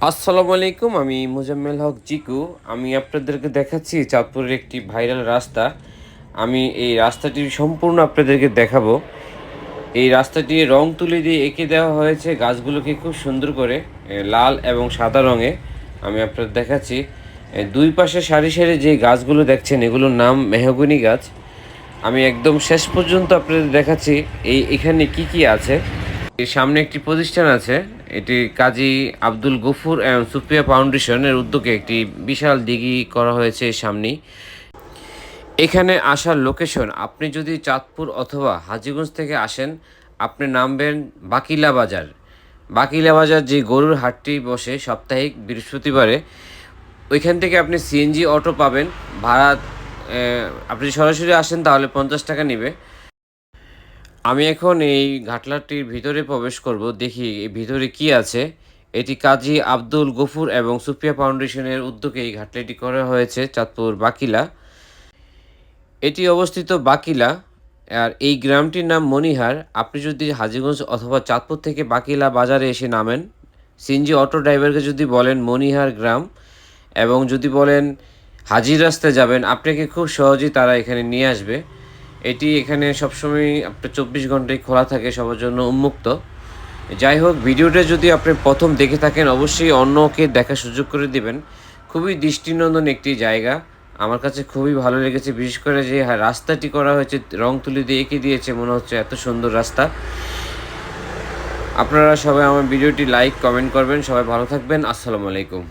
আসসালামু আলাইকুম। আমি মোজাম্মেল হক জিকু। আমি আপনাদেরকে দেখাচ্ছি চাঁদপুরের একটি ভাইরাল রাস্তা। আমি এই রাস্তাটি সম্পূর্ণ আপনাদেরকে দেখাবো। এই রাস্তাটি রং তুলি দিয়ে এঁকে দেওয়া হয়েছে গাছগুলোকে খুব সুন্দর করে লাল এবং সাদা রঙে। আমি আপনাদের দেখাচ্ছি দুই পাশে সারি সারি যে গাছগুলো দেখছেন এগুলোর নাম মেহগনি গাছ। আমি একদম শেষ পর্যন্ত আপনাদের দেখাচ্ছি এখানে কি কি আছে। এর সামনে একটি প্রতিষ্ঠান আছে, এটি কাজী আব্দুল গফুর এবং সুফিয়া ফাউন্ডেশনের উদ্যোগে একটি বিশাল দিঘি করা হয়েছে এর সামনেই। এখানে আসার লোকেশন, আপনি যদি চাঁদপুর অথবা হাজীগঞ্জ থেকে আসেন, আপনি নামবেন বাকিলা বাজার। বাকিলা বাজার যে গরুর হাটটি বসে সাপ্তাহিক বৃহস্পতিবারে, ওইখান থেকে আপনি সিএনজি অটো পাবেন। ভাড়া আপনি সরাসরি আসেন তাহলে 50 টাকা নেবে। আমি এখন এই ঘাটলাটির ভিতরে প্রবেশ করব, দেখি এই ভিতরে কি আছে। এটি কাজী আব্দুল গফুর এবং সুফিয়া ফাউন্ডেশনের উদ্যোগে এই ঘাটলাটি করা হয়েছে চাঁদপুর বাকিলা। এটি অবস্থিত বাকিলা, আর এই গ্রামটির নাম মনিহার। আপনি যদি হাজীগঞ্জ অথবা চাঁদপুর থেকে বাকিলা বাজারে এসে নামেন, সিএনজি অটো ড্রাইভারকে যদি বলেন মনিহার গ্রাম এবং যদি বলেন হাজির রাস্তায় যাবেন, আপনাকে খুব সহজেই তারা এখানে নিয়ে আসবে। এটি এখানে সবসময় আপনার 24 ঘন্টাই খোলা থাকে, সবার জন্য উন্মুক্ত। যাই হোক, ভিডিওটা যদি আপনি প্রথম দেখে থাকেন অবশ্যই অন্যকে দেখার সুযোগ করে দিবেন। খুবই দৃষ্টিনন্দন একটি জায়গা, আমার কাছে খুবই ভালো লেগেছে। বিশেষ করে যে রাস্তাটি করা হয়েছে রং তুলি দিয়ে এঁকে দিয়েছে, মনে হচ্ছে এত সুন্দর রাস্তা। আপনারা সবাই আমার ভিডিওটি লাইক কমেন্ট করবেন। সবাই ভালো থাকবেন। আসসালামু আলাইকুম।